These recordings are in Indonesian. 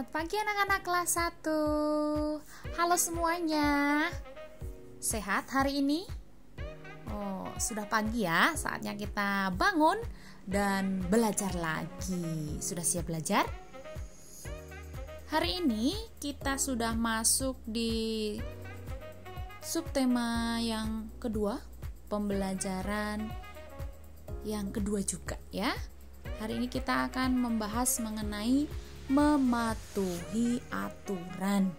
Selamat pagi anak-anak kelas 1. Halo semuanya. Sehat hari ini? Oh, sudah pagi ya, saatnya kita bangun dan belajar lagi. Sudah siap belajar? Hari ini kita sudah masuk di subtema yang kedua, pembelajaran yang kedua juga ya. Hari ini kita akan membahas mengenai mematuhi aturan.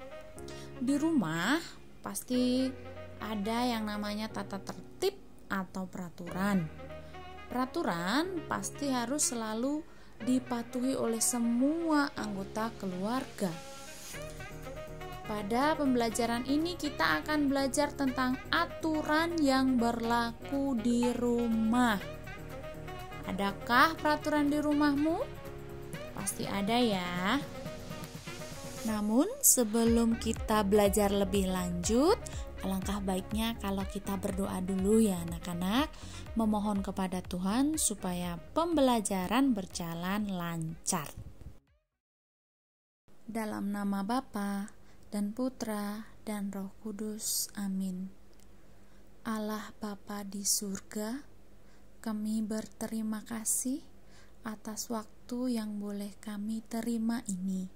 Di rumah pasti ada yang namanya tata tertib atau peraturan. Peraturan pasti harus selalu dipatuhi oleh semua anggota keluarga. Pada pembelajaran ini kita akan belajar tentang aturan yang berlaku di rumah. Adakah peraturan di rumahmu? Pasti ada ya. Namun sebelum kita belajar lebih lanjut, alangkah baiknya kalau kita berdoa dulu ya anak-anak, memohon kepada Tuhan supaya pembelajaran berjalan lancar. Dalam nama Bapa dan Putra dan Roh Kudus, amin. Allah Bapa di surga, kami berterima kasih atas waktu yang boleh kami terima ini.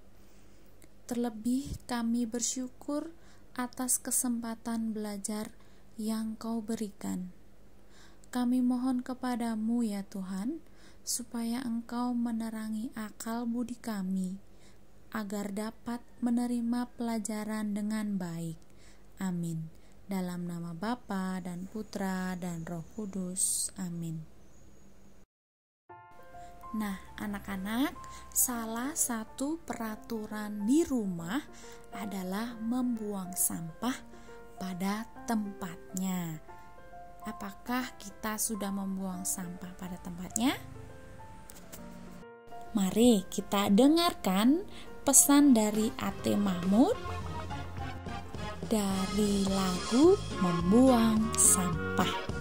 Terlebih kami bersyukur atas kesempatan belajar yang Kau berikan. Kami mohon kepadamu ya Tuhan, supaya Engkau menerangi akal budi kami, agar dapat menerima pelajaran dengan baik. Amin. Dalam nama Bapa dan Putra dan Roh Kudus. Amin. Nah, anak-anak, salah satu peraturan di rumah adalah membuang sampah pada tempatnya. Apakah kita sudah membuang sampah pada tempatnya? Mari kita dengarkan pesan dari A.T. Mahmud dari lagu Membuang Sampah.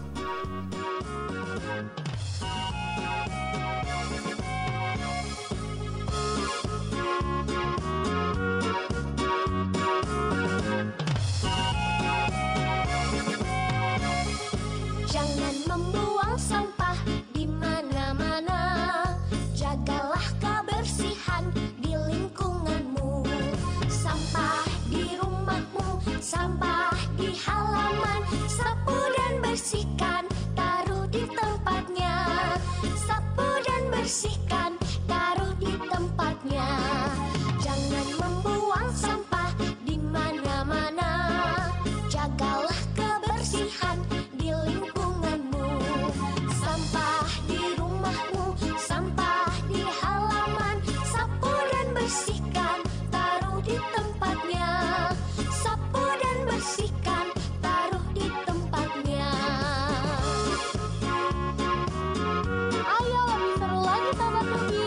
Jangan membuang sampah di mana-mana. Jagalah kebersihan di lingkunganmu. Sampah di rumahmu, sampah di halaman. Sapu dan bersihkan, taruh di tempatnya. Sapu dan bersihkan, taruh di tempatnya. Jangan membuang sampah di mana-mana. Jagalah kebersihan di lingkunganmu. Sampah di rumahmu, sampah di halaman. Sapu dan bersihkan, taruh di tempatnya. Sapu dan bersihkan, taruh di tempatnya. Ayo lebih seru lagi Sobat Ruby.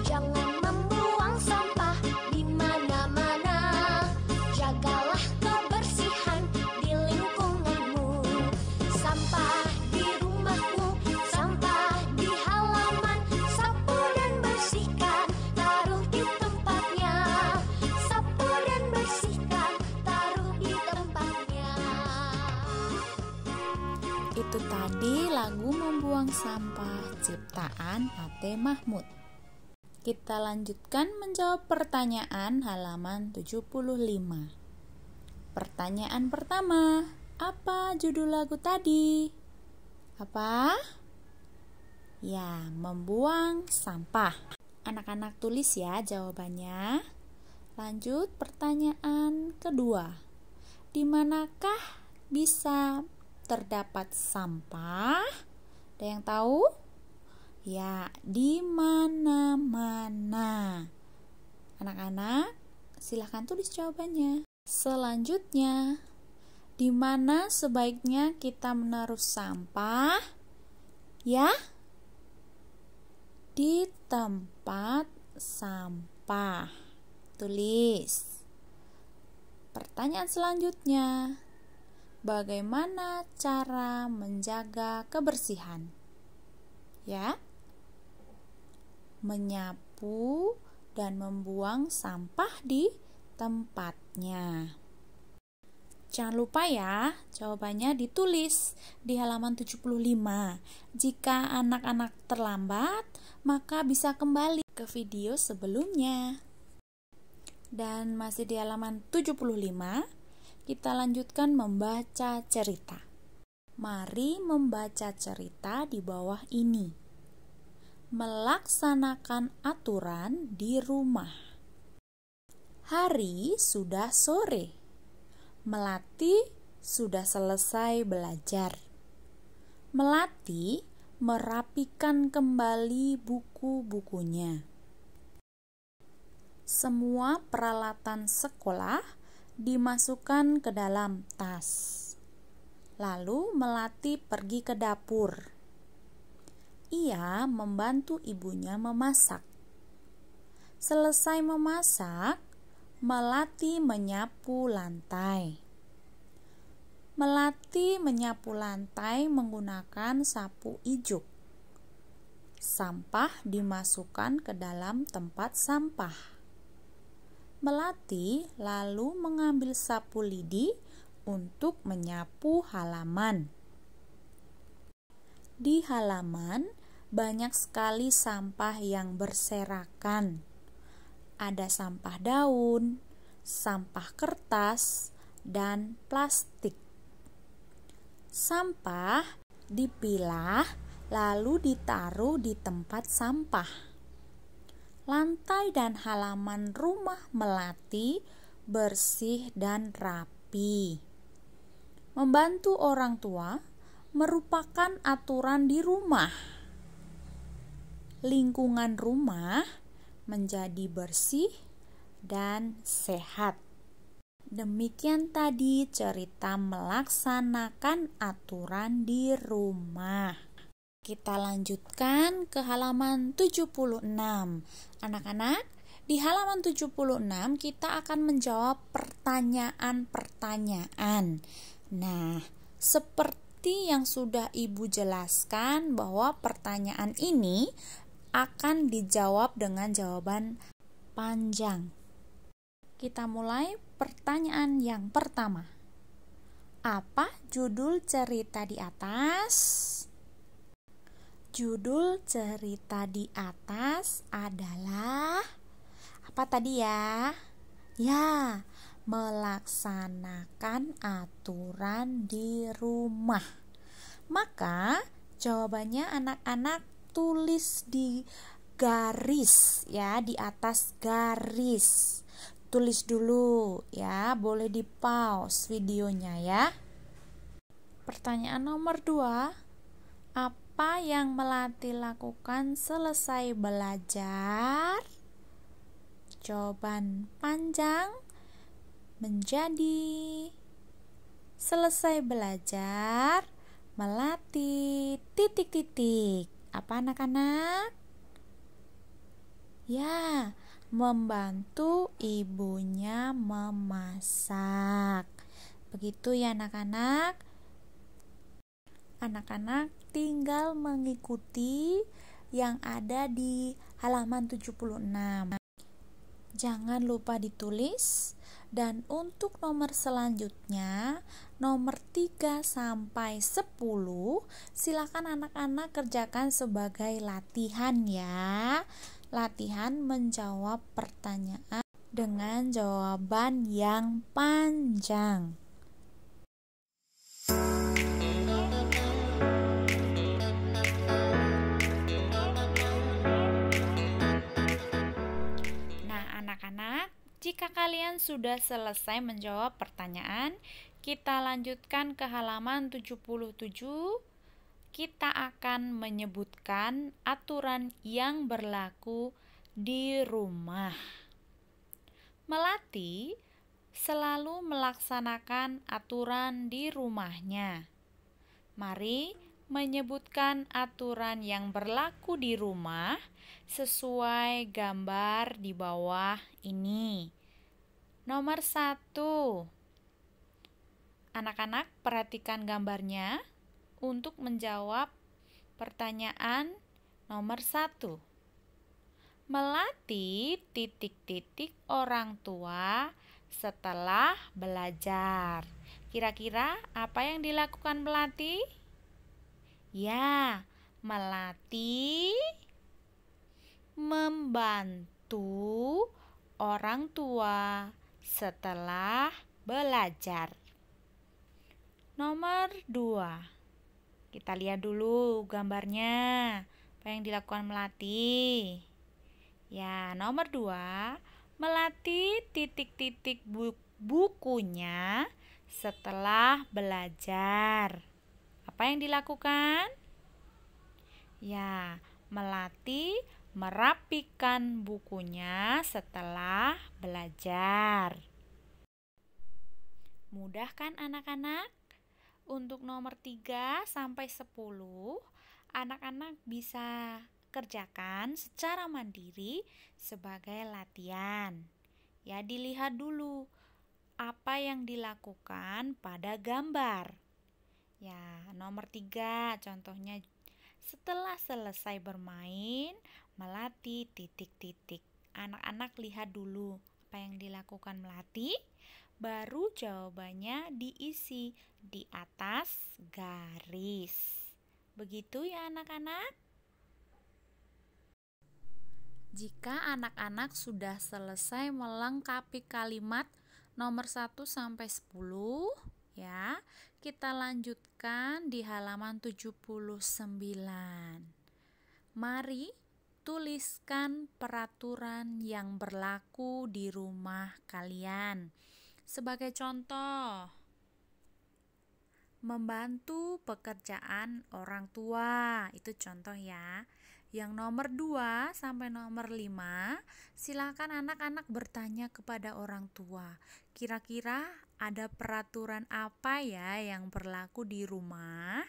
Jangan membuang sampah di mana-mana. Jagalah kebersihan di lingkunganmu. Sampah di rumahmu, sampah di halaman. Sapu dan bersihkan, taruh di tempatnya. Sapu dan bersihkan, taruh di tempatnya. Itu tadi lagu Membuang Sampah ciptaan A.T. Mahmud. Kita lanjutkan menjawab pertanyaan halaman 75. Pertanyaan pertama, apa judul lagu tadi? Apa? Ya, membuang sampah. Anak-anak tulis ya jawabannya. Lanjut pertanyaan kedua. Di manakah bisa terdapat sampah? Ada yang tahu? Ya, di mana-mana. Anak-anak, silahkan tulis jawabannya. Selanjutnya, di mana sebaiknya kita menaruh sampah? Ya, di tempat sampah. Tulis. Pertanyaan selanjutnya, bagaimana cara menjaga kebersihan? Ya, menyapu dan membuang sampah di tempatnya. Jangan lupa ya, jawabannya ditulis di halaman 75. Jika anak-anak terlambat, maka bisa kembali ke video sebelumnya. Dan masih di halaman 75, kita lanjutkan membaca cerita. Mari membaca cerita di bawah ini. Melaksanakan aturan di rumah. Hari sudah sore. Melati sudah selesai belajar. Melati merapikan kembali buku-bukunya. Semua peralatan sekolah dimasukkan ke dalam tas. Lalu Melati pergi ke dapur. Ia membantu ibunya memasak. Selesai memasak, Melati menyapu lantai. Melati menyapu lantai menggunakan sapu ijuk. Sampah dimasukkan ke dalam tempat sampah. Melati lalu mengambil sapu lidi untuk menyapu halaman. Di halaman banyak sekali sampah yang berserakan. Ada sampah daun, sampah kertas, dan plastik. Sampah dipilah lalu ditaruh di tempat sampah. Lantai dan halaman rumah Melati bersih dan rapi. Membantu orang tua merupakan aturan di rumah. Lingkungan rumah menjadi bersih dan sehat. Demikian tadi cerita melaksanakan aturan di rumah. Kita lanjutkan ke halaman 76. Anak-anak, di halaman 76 kita akan menjawab pertanyaan-pertanyaan. Nah, seperti yang sudah Ibu jelaskan bahwa pertanyaan ini akan dijawab dengan jawaban panjang. Kita mulai pertanyaan yang pertama. Apa judul cerita di atas? Judul cerita di atas adalah apa tadi ya? Ya, melaksanakan aturan di rumah. Maka jawabannya anak-anak tulis di garis ya, di atas garis. Tulis dulu ya, boleh di pause videonya ya. Pertanyaan nomor 2. Apa yang Melati lakukan selesai belajar? Jawaban panjang menjadi selesai belajar Melati titik-titik. Apa anak-anak? Ya, membantu ibunya memasak. Begitu ya anak-anak. Anak-anak tinggal mengikuti yang ada di halaman 76. Jangan lupa ditulis. Dan untuk nomor selanjutnya, nomor 3 sampai 10, silakan anak-anak kerjakan sebagai latihan ya. Latihan menjawab pertanyaan dengan jawaban yang panjang. Nah, anak-anak, jika kalian sudah selesai menjawab pertanyaan, kita lanjutkan ke halaman 77. Kita akan menyebutkan aturan yang berlaku di rumah. Melati selalu melaksanakan aturan di rumahnya. Mari menyebutkan aturan yang berlaku di rumah sesuai gambar di bawah ini. Nomor 1. Anak-anak perhatikan gambarnya untuk menjawab pertanyaan nomor 1. Melatih titik-titik orang tua setelah belajar. Kira-kira apa yang dilakukan Melati? Ya, Melati membantu orang tua setelah belajar. Nomor 2. Kita lihat dulu gambarnya. Apa yang dilakukan Melati? Ya, nomor 2. Melati titik-titik bukunya setelah belajar. Apa yang dilakukan? Ya, Melati merapikan bukunya setelah belajar. Mudah kan anak-anak? Untuk nomor 3 sampai 10, anak-anak bisa kerjakan secara mandiri sebagai latihan. Ya, dilihat dulu apa yang dilakukan pada gambar. Ya, nomor 3 contohnya, setelah selesai bermain, Melati titik-titik. Anak-anak lihat dulu apa yang dilakukan Melati, baru jawabannya diisi di atas garis. Begitu ya anak-anak? Jika anak-anak sudah selesai melengkapi kalimat nomor 1 sampai 10, ya, kita lanjutkan di halaman 79. Mari tuliskan peraturan yang berlaku di rumah kalian. Sebagai contoh, membantu pekerjaan orang tua, itu contoh ya. Yang nomor 2 sampai nomor 5, silakan anak-anak bertanya kepada orang tua. Kira-kira ada peraturan apa ya yang berlaku di rumah?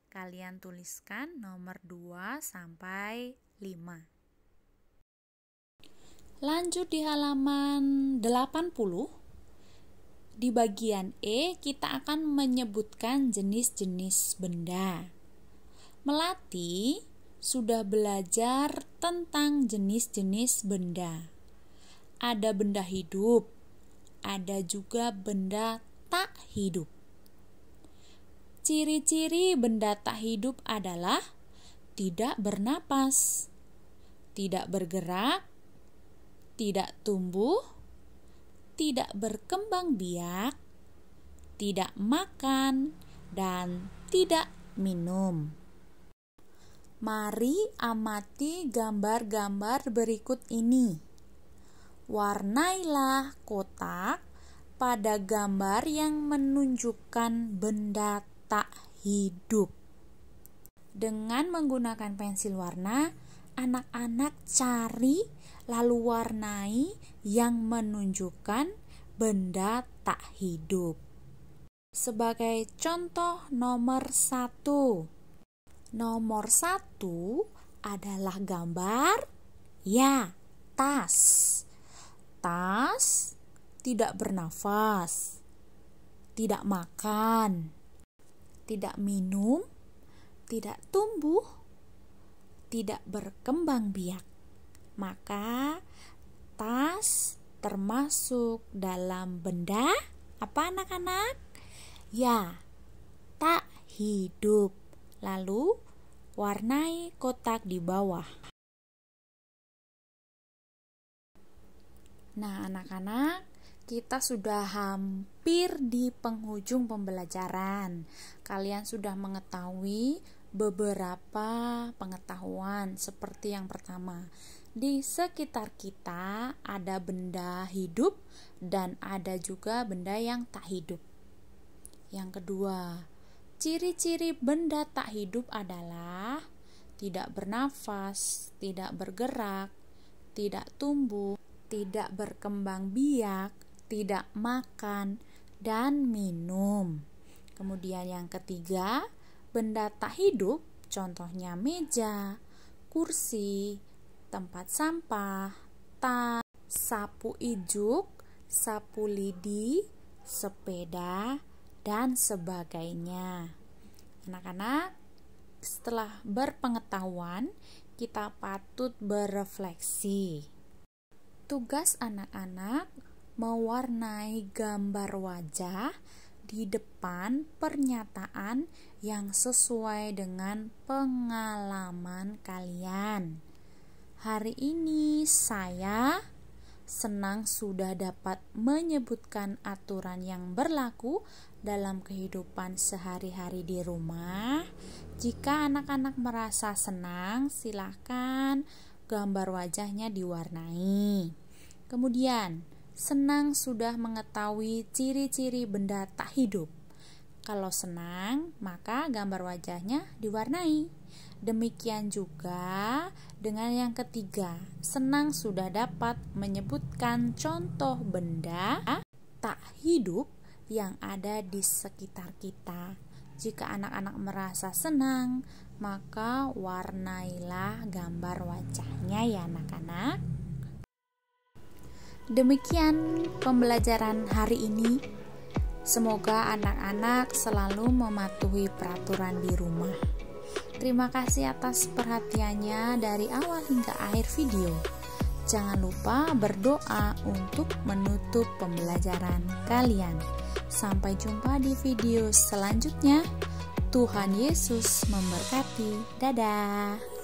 Kalian tuliskan nomor 2 sampai 5. Lanjut di halaman 80. Di bagian E, kita akan menyebutkan jenis-jenis benda. Melati sudah belajar tentang jenis-jenis benda. Ada benda hidup, ada juga benda tak hidup. Ciri-ciri benda tak hidup adalah tidak bernapas, tidak bergerak, tidak tumbuh, tidak berkembang biak, tidak makan, dan tidak minum. Mari amati gambar-gambar berikut ini. Warnailah kotak pada gambar yang menunjukkan benda tak hidup. Dengan menggunakan pensil warna, anak-anak cari lalu warnai yang menunjukkan benda tak hidup. Sebagai contoh nomor 1. Nomor 1 adalah gambar, ya, tas. Tas tidak bernafas, tidak makan, tidak minum, tidak tumbuh, tidak berkembang biak. Maka tas termasuk dalam benda apa anak-anak? Ya, tak hidup. Lalu warnai kotak di bawah. Nah, anak-anak, kita sudah hampir di penghujung pembelajaran. Kalian sudah mengetahui beberapa pengetahuan seperti yang pertama. Di sekitar kita ada benda hidup dan ada juga benda yang tak hidup. Yang kedua, ciri-ciri benda tak hidup adalah tidak bernafas, tidak bergerak, tidak tumbuh, tidak berkembang biak, tidak makan, dan minum. Kemudian yang ketiga, benda tak hidup, contohnya meja, kursi, tempat sampah, tas, sapu ijuk, sapu lidi, sepeda, dan sebagainya. Anak-anak, setelah berpengetahuan, kita patut berefleksi. Tugas anak-anak mewarnai gambar wajah di depan pernyataan yang sesuai dengan pengalaman kalian. Hari ini saya senang sudah dapat menyebutkan aturan yang berlaku dalam kehidupan sehari-hari di rumah. Jika anak-anak merasa senang, silakan gambar wajahnya diwarnai. Kemudian, senang sudah mengetahui ciri-ciri benda tak hidup. Kalau senang, maka gambar wajahnya diwarnai. Demikian juga dengan yang ketiga, senang sudah dapat menyebutkan contoh benda tak hidup yang ada di sekitar kita. Jika anak-anak merasa senang, maka warnailah gambar wajahnya ya anak-anak. Demikian pembelajaran hari ini. Semoga anak-anak selalu mematuhi peraturan di rumah. Terima kasih atas perhatiannya dari awal hingga akhir video. Jangan lupa berdoa untuk menutup pembelajaran kalian. Sampai jumpa di video selanjutnya. Tuhan Yesus memberkati. Dadah.